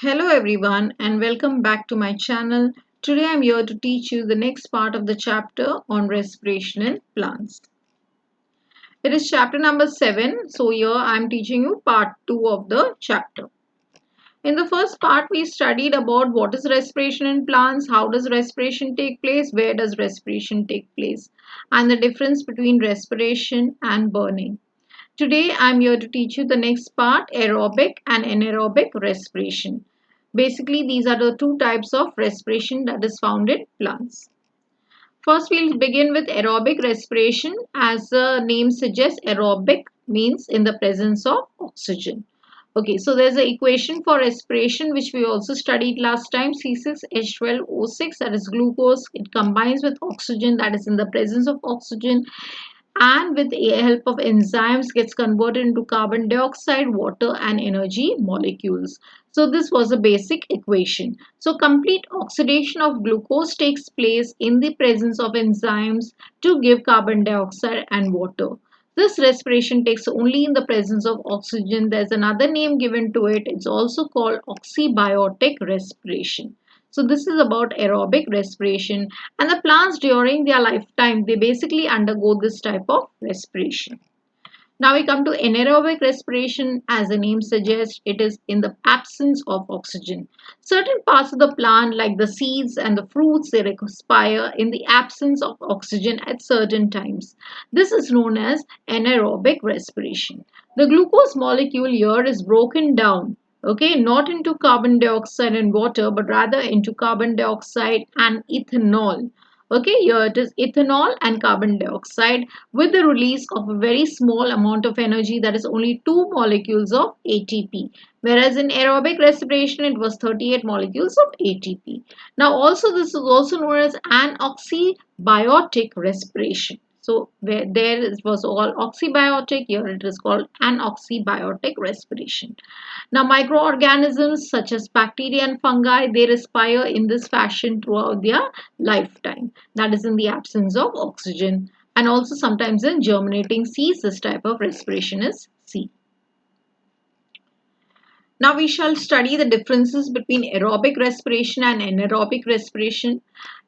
Hello everyone and welcome back to my channel. Today I'm here to teach you the next part of the chapter on respiration in plants. It is chapter number 7. So here I'm teaching you part 2 of the chapter. In the first part we studied about what is respiration in plants, how does respiration take place, where does respiration take place, and the difference between respiration and burning. Today I'm here to teach you the next part, aerobic and anaerobic respiration. Basically, these are the two types of respiration that is found in plants. First, we'll begin with aerobic respiration. As the name suggests, aerobic means in the presence of oxygen. Okay, so there's an equation for respiration which we also studied last time, C6H12O6, that is glucose. It combines with oxygen, that is in the presence of oxygen, and with the help of enzymes gets converted into carbon dioxide, water and energy molecules. So this was a basic equation. So complete oxidation of glucose takes place in the presence of enzymes to give carbon dioxide and water. This respiration takes only in the presence of oxygen. There's another name given to it. It's also called oxybiotic respiration. So this is about aerobic respiration, and the plants during their lifetime they basically undergo this type of respiration. Now we come to anaerobic respiration. As the name suggests, it is in the absence of oxygen. Certain parts of the plant like the seeds and the fruits they respire in the absence of oxygen at certain times. This is known as anaerobic respiration. The glucose molecule here is broken down, okay, not into carbon dioxide and water but rather into carbon dioxide and ethanol. Okay, here it is ethanol and carbon dioxide with the release of a very small amount of energy, that is only 2 molecules of ATP. Whereas in aerobic respiration it was 38 molecules of ATP. Now also this is also known as anoxybiotic respiration. So where there it was all oxybiotic, here it is called anoxybiotic respiration. Now microorganisms such as bacteria and fungi, they respire in this fashion throughout their lifetime. That is in the absence of oxygen, and also sometimes in germinating seeds this type of respiration is seen. Now we shall study the differences between aerobic respiration and anaerobic respiration.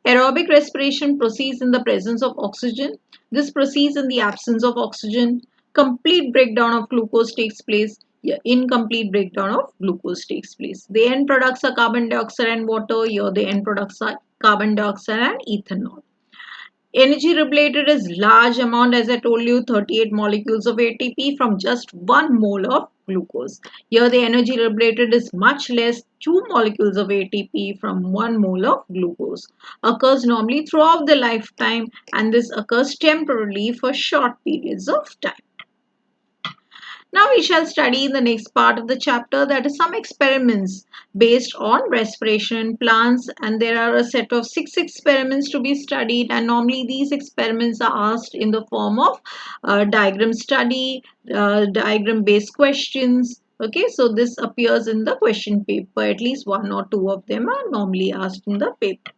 Aerobic respiration proceeds in the presence of oxygen. This proceeds in the absence of oxygen. Complete breakdown of glucose takes place. Yeah, incomplete breakdown of glucose takes place. The end products are carbon dioxide and water. Here the end products are carbon dioxide and ethanol. Energy liberated is large amount, as I told you, 38 molecules of ATP from just 1 mole of glucose. Here the energy liberated is much less, 2 molecules of ATP from 1 mole of glucose. Occurs normally throughout the lifetime, and this occurs temporarily for short periods of time. Now we shall study in the next part of the chapter, that is some experiments based on respiration in plants, and there are a set of 6 experiments to be studied, and normally these experiments are asked in the form of diagram study, diagram based questions. Okay, so this appears in the question paper. At least 1 or 2 of them are normally asked in the paper.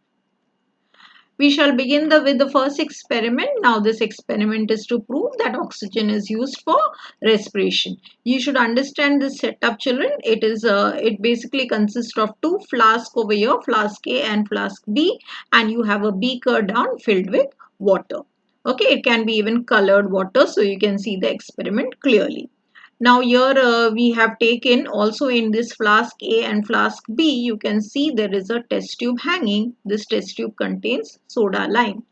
We shall begin with the first experiment. Now this experiment is to prove that oxygen is used for respiration. You should understand this setup, children. It basically consists of 2 flasks over here, flask A and flask B, and you have a beaker down filled with water. Okay, it can be even colored water, so you can see the experiment clearly. Now here we have taken also in this flask A and flask B, you can see there is a test tube hanging. This test tube contains soda lime.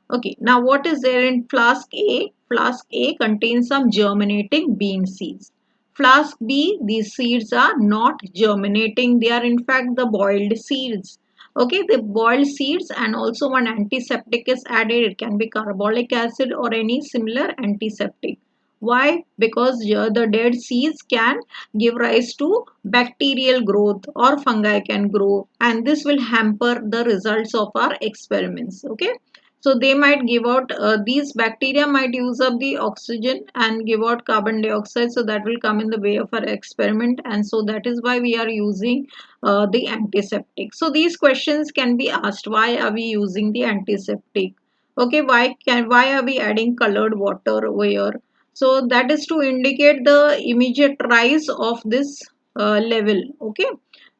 Okay, now what is there in flask A? Flask A contains some germinating bean seeds. Flask B, these seeds are not germinating. They are in fact the boiled seeds. Okay, the boiled seeds, and also one antiseptic is added. It can be carbolic acid or any similar antiseptic. Why? Because here the dead seeds can give rise to bacterial growth or fungi can grow, and this will hamper the results of our experiments. Okay. So they might give out, these bacteria might use up the oxygen and give out carbon dioxide. So that will come in the way of our experiment. And so that is why we are using the antiseptic. So these questions can be asked. Why are we using the antiseptic? Okay, why are we adding colored water over here? So that is to indicate the immediate rise of this level. Okay.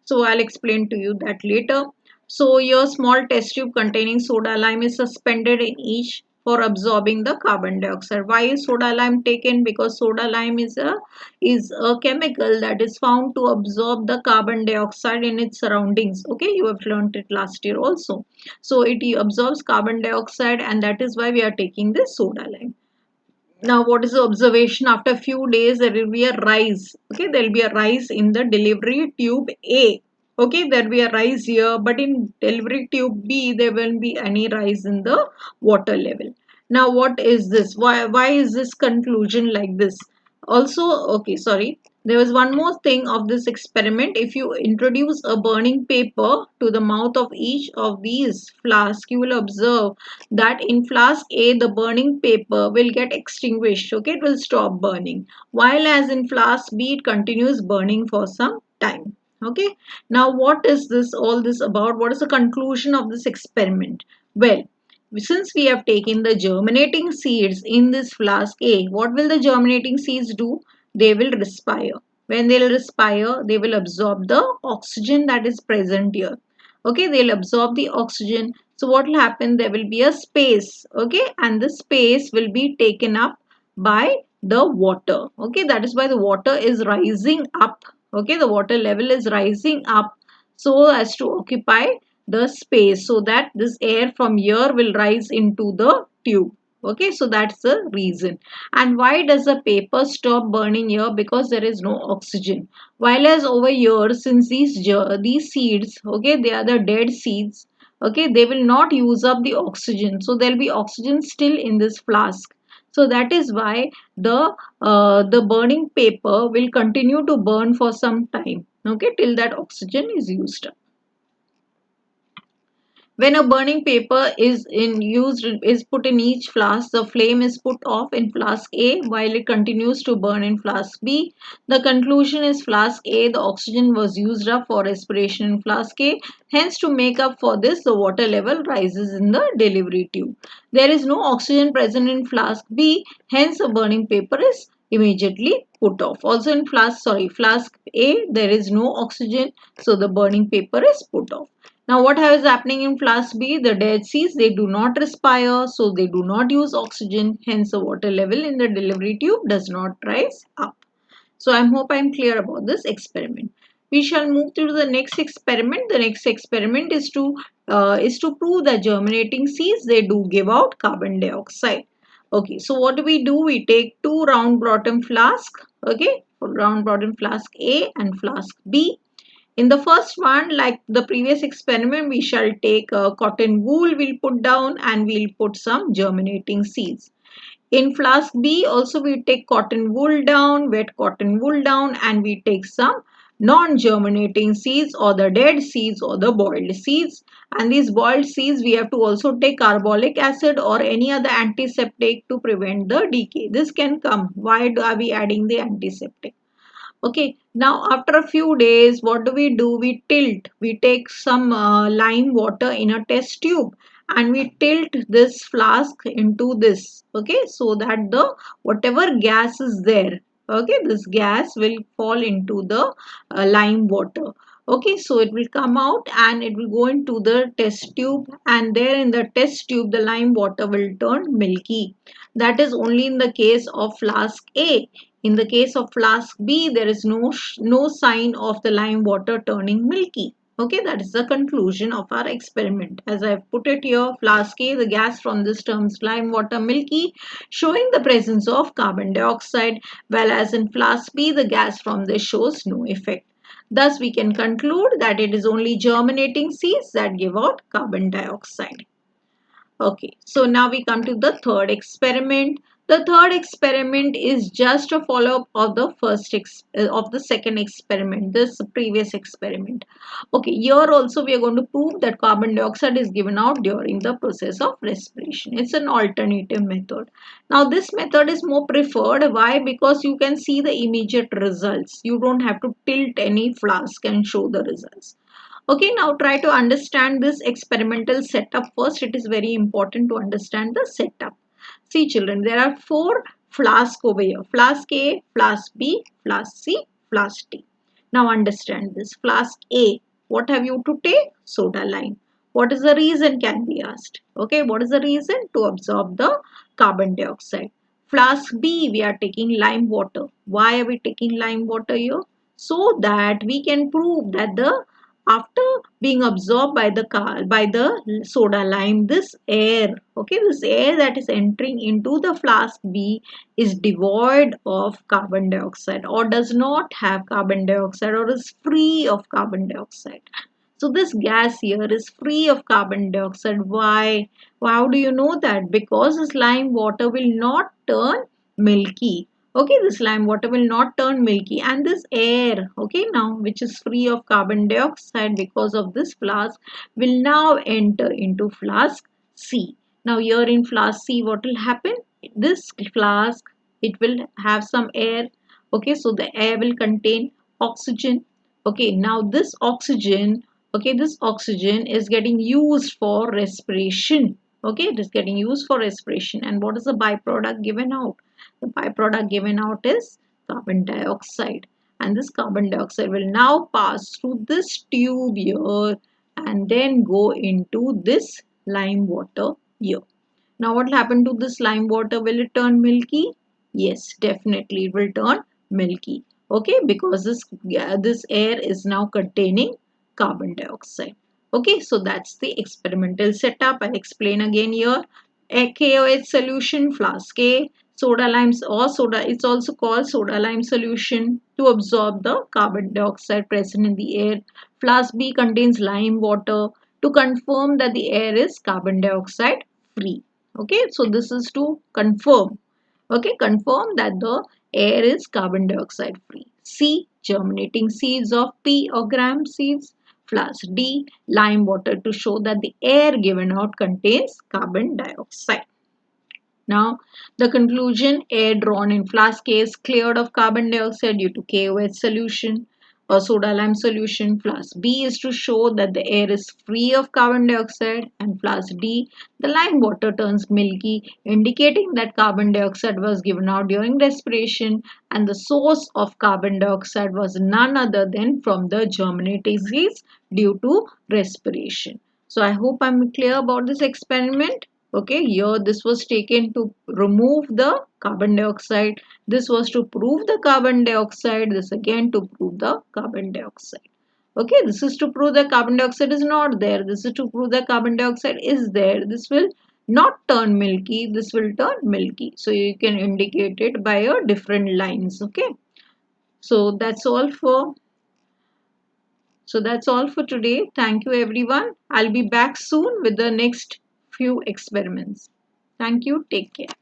So I'll explain to you that later. So your small test tube containing soda lime is suspended in each for absorbing the carbon dioxide. Why is soda lime taken? Because soda lime is a chemical that is found to absorb the carbon dioxide in its surroundings. Okay, you have learned it last year also. So it absorbs carbon dioxide, and that is why we are taking this soda lime. Now, what is the observation? After a few days, there will be a rise. Okay, there will be a rise in the delivery tube A. Okay, there will be a rise here, but in delivery tube B, there won't be any rise in the water level. Now, what is this? Why is this conclusion like this? Also, okay, sorry. There was one more thing of this experiment. If you introduce a burning paper to the mouth of each of these flasks, you will observe that in flask A, the burning paper will get extinguished. Okay, it will stop burning. While as in flask B, it continues burning for some time. Okay, now what is this all this about? What is the conclusion of this experiment? Well, since we have taken the germinating seeds in this flask A, what will the germinating seeds do? They will respire. When they will respire, they will absorb the oxygen that is present here. Okay, they'll absorb the oxygen. So what will happen? There will be a space. Okay, and the space will be taken up by the water. Okay, that is why the water is rising up. Okay, the water level is rising up so as to occupy the space, so that this air from here will rise into the tube. Okay, so that's the reason. And why does the paper stop burning here? Because there is no oxygen. While as over here, since these seeds, okay, they are the dead seeds, okay, they will not use up the oxygen, so there will be oxygen still in this flask. So that is why the burning paper will continue to burn for some time, okay, till that oxygen is used up. When a burning paper is put in each flask, the flame is put off in flask A while it continues to burn in flask B. The conclusion is flask A, the oxygen was used up for respiration in flask A. Hence, to make up for this, the water level rises in the delivery tube. There is no oxygen present in flask B. Hence, the burning paper is immediately put off. Also in flask A, there is no oxygen, so the burning paper is put off. Now what is happening in flask B? The dead seas, they do not respire, so they do not use oxygen. Hence the water level in the delivery tube does not rise up. So I hope I am clear about this experiment. We shall move to the next experiment. The next experiment is to prove that germinating seeds, they do give out carbon dioxide. Okay, so what do? We take two round bottom flask. Okay, round bottom flask A and flask B. In the first one, like the previous experiment, we shall take cotton wool, we'll put down, and we'll put some germinating seeds. In flask B, also we take cotton wool down, wet cotton wool down, and we take some non-germinating seeds or the dead seeds or the boiled seeds. And these boiled seeds, we have to also take carbolic acid or any other antiseptic to prevent the decay. This can come. Why are we adding the antiseptic? Okay, now after a few days, what do? We tilt. We take some lime water in a test tube and we tilt this flask into this. Okay, so that the whatever gas is there, okay, this gas will fall into the lime water. Okay, so it will come out and it will go into the test tube, and there in the test tube the lime water will turn milky. That is only in the case of flask A. In the case of flask B, there is no sign of the lime water turning milky. Okay, that is the conclusion of our experiment. As I have put it here, flask A, the gas from this turns lime water milky, showing the presence of carbon dioxide, whereas in flask B, the gas from this shows no effect. Thus, we can conclude that it is only germinating seeds that give out carbon dioxide. Okay, so now we come to the third experiment. The third experiment is just a follow-up of the second experiment, this previous experiment. Okay, here also we are going to prove that carbon dioxide is given out during the process of respiration. It's an alternative method. Now this method is more preferred. Why? Because you can see the immediate results. You don't have to tilt any flask and show the results. Okay, now try to understand this experimental setup first. It is very important to understand the setup. See children, there are four flasks over here. Flask A, flask B, flask C, flask D. Now understand this. Flask A, what have you to take? Soda lime. What is the reason can be asked? Okay, what is the reason? To absorb the carbon dioxide. Flask B, we are taking lime water. Why are we taking lime water here? So that we can prove that the after being absorbed by the soda lime, this air, okay, this air that is entering into the flask B is devoid of carbon dioxide or does not have carbon dioxide or is free of carbon dioxide. So this gas here is free of carbon dioxide. Why? How do you know that? Because this lime water will not turn milky. Okay, this lime water will not turn milky, and this air, okay, now which is free of carbon dioxide because of this flask, will now enter into flask C. Now here in flask C, what will happen? This flask, it will have some air. Okay, so the air will contain oxygen. Okay, now this oxygen, okay, this oxygen is getting used for respiration. Okay, it is getting used for respiration. And what is the byproduct given out? The byproduct given out is carbon dioxide. And this carbon dioxide will now pass through this tube here and then go into this lime water here. Now what will happen to this lime water? Will it turn milky? Yes, definitely it will turn milky. Okay, because this air is now containing carbon dioxide. Okay, so that's the experimental setup. I'll explain again here. A KOH solution, flask A, soda limes or soda, it's also called soda lime solution to absorb the carbon dioxide present in the air. Flask B contains lime water to confirm that the air is carbon dioxide free. Okay, so this is to confirm. Okay, confirm that the air is carbon dioxide free. C, germinating seeds of pea or gram seeds. Flask D, lime water to show that the air given out contains carbon dioxide. Now, the conclusion, air drawn in flask A is cleared of carbon dioxide due to KOH solution or soda lime solution. Flask B is to show that the air is free of carbon dioxide, and flask D, the lime water turns milky, indicating that carbon dioxide was given out during respiration and the source of carbon dioxide was none other than from the germinating seeds due to respiration. So I hope I'm clear about this experiment. Okay, here this was taken to remove the carbon dioxide. This was to prove the carbon dioxide. This again to prove the carbon dioxide. Okay, this is to prove that carbon dioxide is not there. This is to prove that carbon dioxide is there. This will not turn milky. This will turn milky. So you can indicate it by a different lines. Okay. So that's all for today. Thank you everyone. I'll be back soon with the next few experiments. Thank you. Take care.